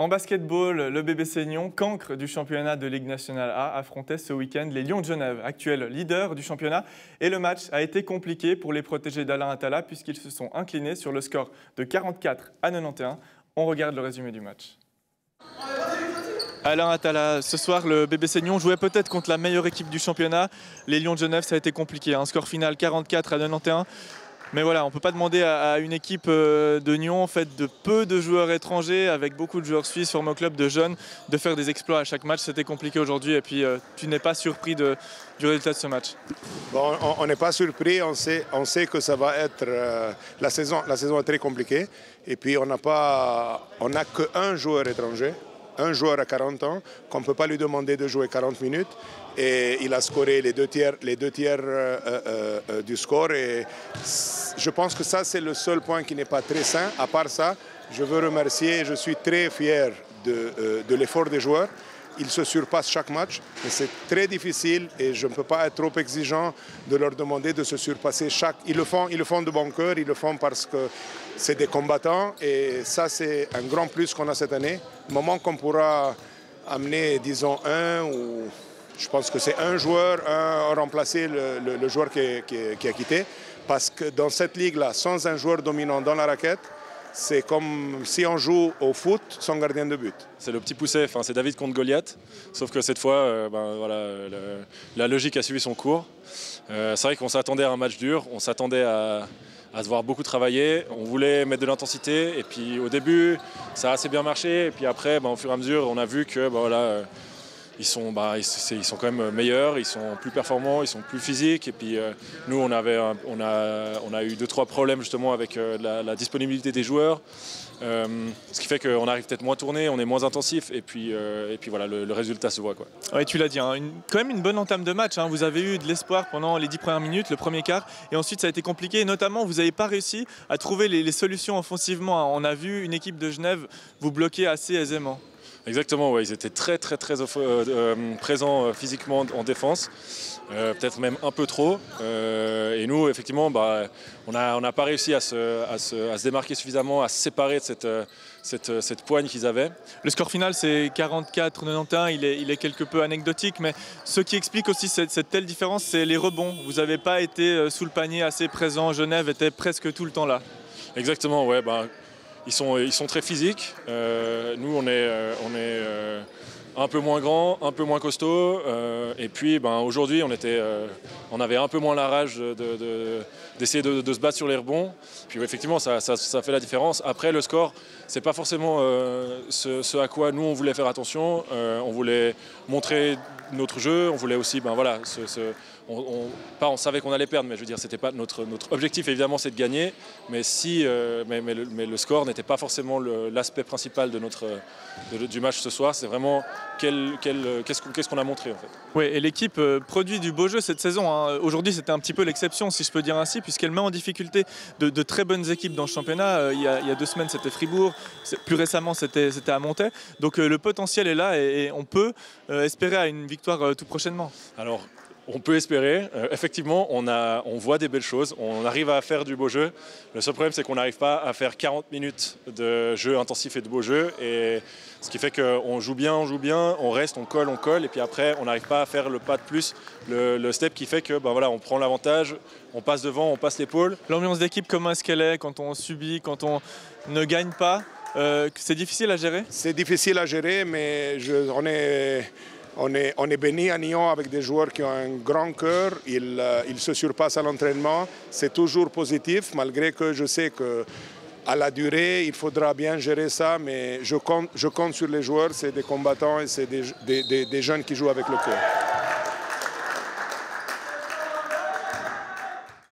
En basketball, le BBC Nyon, cancre du championnat de Ligue nationale A, affrontait ce week-end les Lions de Genève, actuels leaders du championnat. Et le match a été compliqué pour les protégés d'Alain Attala puisqu'ils se sont inclinés sur le score de 44 à 91. On regarde le résumé du match. Alain Attala, ce soir le BBC Nyon jouait peut-être contre la meilleure équipe du championnat. Les Lions de Genève, ça a été compliqué. Un score final 44 à 91. Mais voilà, on ne peut pas demander à une équipe de Nyon, faite de peu de joueurs étrangers, avec beaucoup de joueurs suisses formés au club de jeunes, de faire des exploits à chaque match. C'était compliqué aujourd'hui et puis tu n'es pas surpris du résultat de ce match? Bon, on n'est pas surpris, on sait que ça va être... la saison est très compliquée et puis on n'a qu'un joueur étranger. Un joueur à 40 ans, qu'on ne peut pas lui demander de jouer 40 minutes. Et il a scoré les deux tiers du score. Et je pense que ça, c'est le seul point qui n'est pas très sain. À part ça, je veux remercier, je suis très fier de l'effort des joueurs. Ils se surpassent chaque match, mais c'est très difficile et je ne peux pas être trop exigeant de leur demander de se surpasser chaque... Ils le font de bon cœur, ils le font parce que c'est des combattants et ça c'est un grand plus qu'on a cette année. Au moment qu'on pourra amener, disons, je pense que c'est un joueur, remplacer le joueur qui a quitté, parce que dans cette ligue-là, sans un joueur dominant dans la raquette, c'est comme si on joue au foot sans gardien de but. C'est le petit poucet, enfin, c'est David contre Goliath, sauf que cette fois, la logique a suivi son cours. C'est vrai qu'on s'attendait à un match dur, on s'attendait à se voir beaucoup travailler, on voulait mettre de l'intensité, et puis au début, ça a assez bien marché, et puis après, au fur et à mesure, on a vu que ils sont quand même meilleurs, ils sont plus performants, ils sont plus physiques. Et puis nous, on a eu 2-3 problèmes justement avec la disponibilité des joueurs. Ce qui fait qu'on arrive peut-être moins tourné, on est moins intensif. Et puis voilà, le résultat se voit, quoi. Ouais, tu l'as dit, hein, quand même une bonne entame de match. Hein. Vous avez eu de l'espoir pendant les 10 premières minutes, le premier quart. Et ensuite, ça a été compliqué. Et notamment, vous n'avez pas réussi à trouver les solutions offensivement. On a vu une équipe de Genève vous bloquer assez aisément. Exactement, ouais, ils étaient très présents physiquement en défense, peut-être même un peu trop. Et nous, effectivement, on n'a pas réussi à se démarquer suffisamment, à se séparer de cette poigne qu'ils avaient. Le score final, c'est 44-91, il est quelque peu anecdotique, mais ce qui explique aussi cette telle différence, c'est les rebonds. Vous n'avez pas été sous le panier assez présent, Genève était presque tout le temps là. Exactement, ouais. Ils sont très physiques. Nous, on est un peu moins grands, un peu moins costauds. Et puis, aujourd'hui, on avait un peu moins la rage d'essayer de se battre sur les rebonds. Puis, effectivement, ça fait la différence. Après, le score, c'est pas forcément ce à quoi nous, on voulait faire attention. On voulait montrer notre jeu. On voulait aussi, on savait qu'on allait perdre, mais je veux dire, c'était pas notre objectif. Évidemment, c'est de gagner, mais le score n'était pas forcément l'aspect principal du match ce soir. C'est vraiment qu'est-ce qu'on a montré en fait. Oui, et l'équipe produit du beau jeu cette saison. Hein. Aujourd'hui, c'était un petit peu l'exception, si je peux dire ainsi, puisqu'elle met en difficulté de très bonnes équipes dans le championnat. Il y a 2 semaines, c'était Fribourg. Plus récemment, c'était à Montaix. Donc le potentiel est là et on peut espérer à une victoire tout prochainement. Alors, on peut espérer. Effectivement, on voit des belles choses. On arrive à faire du beau jeu. Le seul problème, c'est qu'on n'arrive pas à faire 40 minutes de jeu intensif et de beau jeu. Et ce qui fait qu'on joue bien, on reste, on colle. Et puis après, on n'arrive pas à faire le pas de plus, le step qui fait que on prend l'avantage, on passe devant, on passe l'épaule. L'ambiance d'équipe, comment est-ce qu'elle est quand on subit, quand on ne gagne pas? C'est difficile à gérer? C'est difficile à gérer, mais on est béni à Nyon avec des joueurs qui ont un grand cœur, ils se surpassent à l'entraînement, c'est toujours positif, malgré que je sais qu'à la durée, il faudra bien gérer ça, mais je compte sur les joueurs, c'est des combattants et c'est des jeunes qui jouent avec le cœur.